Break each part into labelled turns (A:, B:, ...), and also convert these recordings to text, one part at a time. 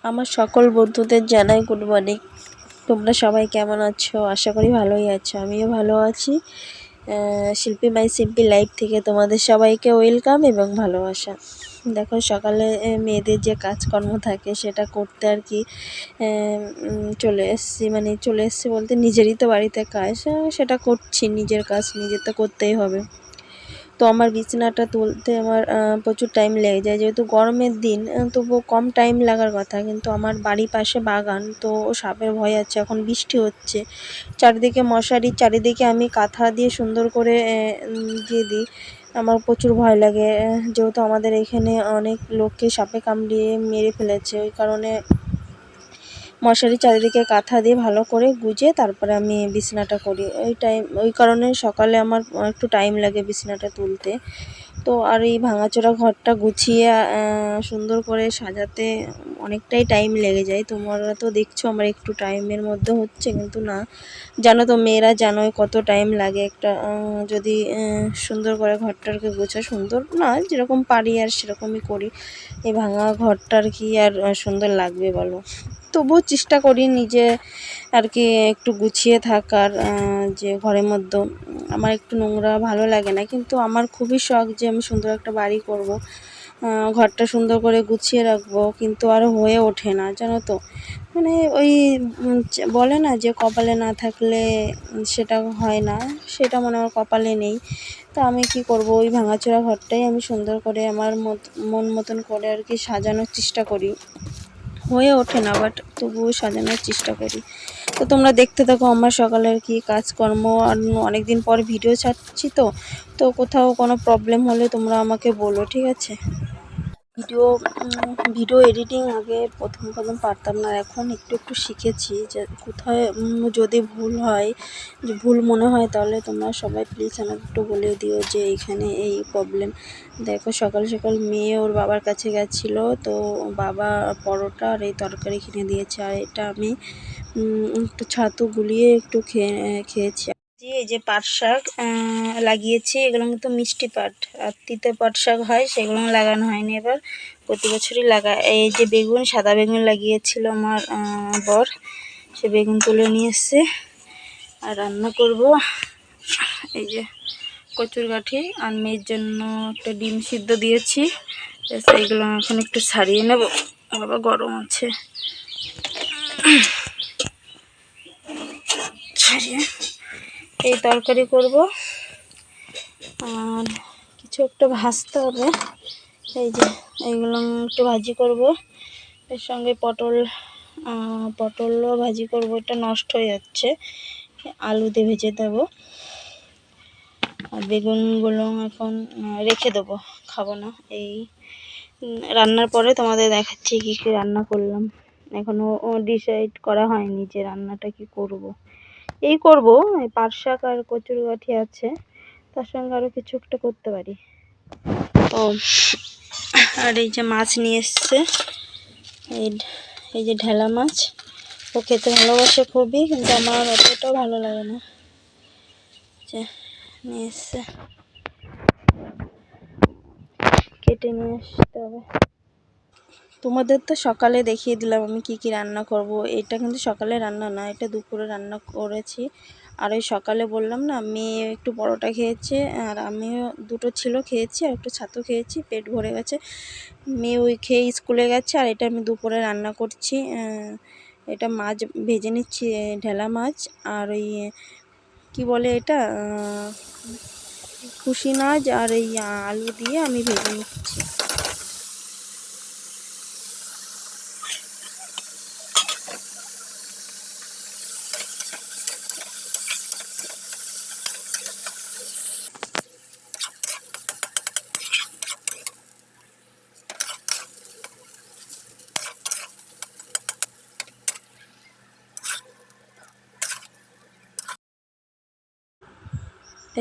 A: আমার সকল বন্ধুদের জানাই গুড মর্নিং। তোমরা সবাই কেমন আছো? আশা করি ভালোই আছো, আমিও ভালো আছি। শিল্পী মাই সিম্পল লাইফ থেকে তোমাদের সবাইকে ওয়েলকাম এবং ভালোবাসা। দেখো সকালে মেয়েদের যে কাজকর্ম থাকে সেটা করতে আর কি চলে এসেছি বলতে নিজেরই তো বাড়িতে কাজ, সেটা করছি। নিজের কাজ নিজের তো করতেই হবে। তো আমার বিছানাটা তুলতে আমার প্রচুর টাইম লেগে যায়, যেহেতু গরমের দিন। তবুও কম টাইম লাগার কথা, কিন্তু আমার বাড়ির পাশে বাগান, তো সাপের ভয় আছে। এখন বৃষ্টি হচ্ছে, চারিদিকে মশারি, চারিদিকে আমি কাঁথা দিয়ে সুন্দর করে দিয়ে দিই। আমার প্রচুর ভয় লাগে, যেহেতু আমাদের এখানে অনেক লোককে সাপে কামড়িয়ে মেরে ফেলেছে। ওই কারণে মশারি চারিদিকে কাঁথা দিয়ে ভালো করে গুজে তারপরে আমি বিছানাটা করি। ওই কারণে সকালে আমার একটু টাইম লাগে বিছানাটা তুলতে। তো আর এই ভাঙাচোরা ঘরটা গুছিয়ে সুন্দর করে সাজাতে অনেকটাই টাইম লেগে যায়। তোমরা তো দেখছো আমার একটু টাইমের মধ্যে হচ্ছে, কিন্তু না, জানো তো মেয়েরা জানোই কত টাইম লাগে একটা যদি সুন্দর করে ঘরটাকে গোছা। সুন্দর না, যেরকম পারি আর সেরকমই করি। এই ভাঙা ঘরটার কি আর সুন্দর লাগবে বলো? তবুও চেষ্টা করি নিজে আর কি একটু গুছিয়ে থাকার, যে ঘরের মধ্যে আমার একটু নোংরা ভালো লাগে না। কিন্তু আমার খুবই শখ যে আমি সুন্দর একটা বাড়ি করব, ঘরটা সুন্দর করে গুছিয়ে রাখবো, কিন্তু আর হয়ে ওঠে না, জানো তো। মানে ওই বলে না যে কপালে না থাকলে সেটা হয় না, সেটা মনে আমার কপালে নেই। তো আমি কি করব, ওই ভাঙাচোরা ঘরটাই আমি সুন্দর করে আমার মন মতন করে আর কি সাজানোর চেষ্টা করি। হয়ে ওঠে না, বাট তবুও সাজানোর চেষ্টা করি। তো তোমরা দেখতে থাকো আমার সকালের কি কাজকর্ম। আর অনেক দিন পর ভিডিও ছাড়ছি, তো কোথাও কোনো প্রবলেম হলে তোমরা আমাকে বলো, ঠিক আছে? ভিডিও এডিটিং আগে প্রথম পারতাম না, এখন একটু একটু শিখেছি। যে কোথায় যদি ভুল হয়, ভুল মনে হয়, তাহলে তোমরা সবাই প্লিজ আমাকে একটু বলে দিও যে এখানে এই প্রবলেম। দেখো সকাল সকাল মেয়ে ওর বাবার কাছে গেছিলো, তো বাবা পরোটা আর এই তরকারি কিনে দিয়েছে, আর এটা আমি একটু ছাতু গুলিয়ে একটু খেয়েছি। এই যে পাট শাক লাগিয়েছি, এগুলো কিন্তু মিষ্টি পাট, আর তিতে পাট শাক হয়, সেগুলো লাগানো হয়নি এবার, প্রতি বছরই লাগায়। এই যে বেগুন, সাদা বেগুন লাগিয়েছিল আমার বর, সে বেগুন তুলে নিয়ে এসছে আর রান্না করব। এই যে কচুর গাঠি, আর মেয়ের জন্য একটা ডিম সিদ্ধ দিয়েছি, এইগুলো এখন একটু ছাড়িয়ে নেব, বাবা গরম আছে। ছাড়িয়ে এই তরকারি করব, আর কিছু একটা ভাজতে হবে। এই যে এইগুলো একটু ভাজি করব, এর সঙ্গে পটলও ভাজি করব। এটা নষ্ট হয়ে যাচ্ছে, আলু দিয়ে ভেজে দেবো। আর বেগুনগুলো এখন রেখে দেবো, খাবো না। এই রান্নার পরে তোমাদের দেখাচ্ছি কী কী রান্না করলাম। এখনও ডিসাইড করা হয়নি যে রান্নাটা কি করব। এই করব, এই পাট শাক আর কচুর গাঠি আছে, তার সঙ্গে আরও কিছু একটা করতে পারি। ও আর এই যে মাছ নিয়ে এসছে, এই যে ঢেলা মাছ, ও খেতে ভালোবাসে খুবই, কিন্তু আমার অতটাও ভালো লাগে না। যে নিয়ে এসছে, কেটে নিয়ে আসতে হবে। তোমাদের তো সকালে দেখিয়ে দিলাম আমি কি কি রান্না করব। এটা কিন্তু সকালে রান্না না, এটা দুপুরে রান্না করেছি। আর ওই সকালে বললাম না, মেয়ে একটু পরোটা খেয়েছে, আর আমিও দুটো ছিল খেয়েছি, আর একটু ছাতু খেয়েছি, পেট ভরে গেছে। মেয়ে ওই খেয়ে স্কুলে গেছে, আর এটা আমি দুপুরে রান্না করছি। এটা মাছ ভেজে নিচ্ছি, ঢেলা মাছ, আর ওই কি বলে এটা, কুশি মাছ, আর এই আলু দিয়ে আমি ভেজে নিচ্ছি।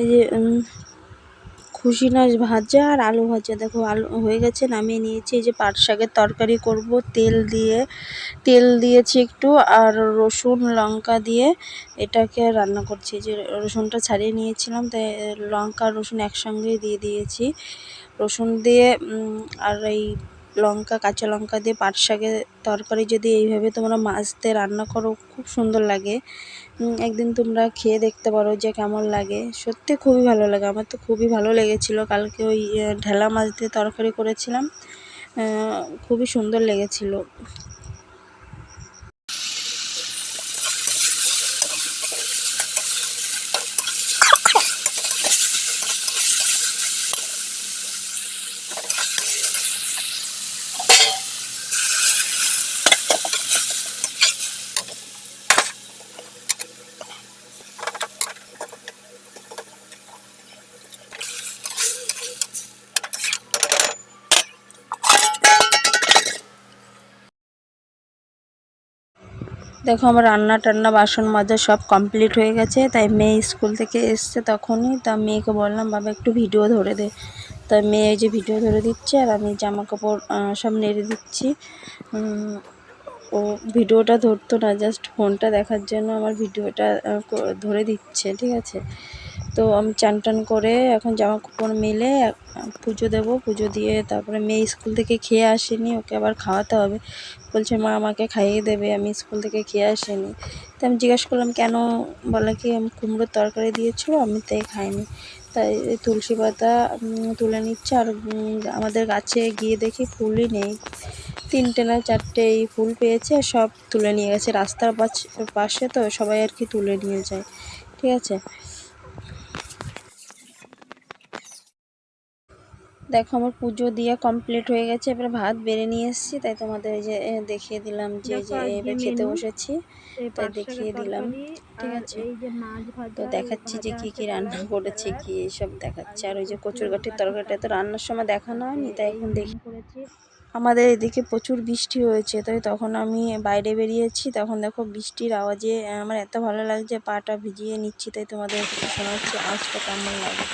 A: এই যে খুশি মাছ ভাজা আর আলু ভাজা, দেখো আলু হয়ে গেছে, নামিয়ে নিয়েছি। এই যে পাট শাকের তরকারি করব, তেল দিয়েছি একটু, আর রসুন লঙ্কা দিয়ে এটাকে রান্না করছি। যে রসুনটা ছাড়িয়ে নিয়েছিলাম, তাই লঙ্কা রসুন একসঙ্গে দিয়ে দিয়েছি। রসুন দিয়ে আর এই লঙ্কা, কাঁচা লঙ্কা দিয়ে পাট শাকের তরকারি যদি এইভাবে তোমরা মাছ দিয়ে রান্না করো, খুব সুন্দর লাগে। একদিন তোমরা খেয়ে দেখতে পারো যে কেমন লাগে। সত্যি খুবই ভালো লাগে, আমার তো খুবই ভালো লেগেছিলো। কালকে ওই ঢেলা মাছ দিয়ে তরকারি করেছিলাম, খুবই সুন্দর লেগেছিলো। দেখো আমার রান্না টান্না বাসন মাজা সব কমপ্লিট হয়ে গেছে। তাই মেয়ে স্কুল থেকে এসছে তখনই, তা মেয়েকে বললাম বাবা একটু ভিডিও ধরে দে। তাই মেয়ে এই যে ভিডিও ধরে দিচ্ছে আর আমি জামা কাপড় সব নেড়ে দিচ্ছি। ও ভিডিওটা ধরতো না, জাস্ট ফোনটা দেখার জন্য আমার ভিডিওটা ধরে দিচ্ছে, ঠিক আছে। তো আমি চান টান করে এখন জামা কাপড় মেলে পুজো দেবো। পুজো দিয়ে তারপরে মেয়ে স্কুল থেকে খেয়ে আসেনি, ওকে আবার খাওয়াতে হবে। বলছে মা আমাকে খাইয়ে দেবে, আমি স্কুল থেকে খেয়ে আসিনি। তো আমি জিজ্ঞাসা করলাম কেন, বলে কি আমি কুমড়োর তরকারি দিয়েছিলো আমি তাই খাইনি। তাই তুলসী পাতা তুলে নিচ্ছে। আর আমাদের গাছে গিয়ে দেখি ফুলই নেই, 3টে না 4টে এই ফুল পেয়েছে, সব তুলে নিয়ে গেছে। রাস্তার পাশে তো সবাই আর কি তুলে নিয়ে যায়, ঠিক আছে। দেখো আমার পুজো দিয়ে কমপ্লিট হয়ে গেছে, এবার ভাত বেড়ে নিয়ে এসেছি। তাই তোমাদের এই যে দেখিয়ে দিলাম যে এবার খেতে বসেছি, তাই দেখিয়ে দিলাম, ঠিক আছে। তো দেখাচ্ছি যে কী কী রান্না করেছি, কি এইসব দেখাচ্ছি। আর ওই যে কচুর গাঠির তরকারিটা তো রান্নার সময় দেখানো হয়নি, তাই এখন দেখি করেছি। আমাদের এদিকে প্রচুর বৃষ্টি হয়েছে, তাই তখন আমি বাইরে বেরিয়েছি। তখন দেখো বৃষ্টির আওয়াজে আমার এত ভালো লাগছে, পাটা ভিজিয়ে নিচ্ছি। তাই তোমাদের শোনাচ্ছি আওয়াজটা কেমন লাগে।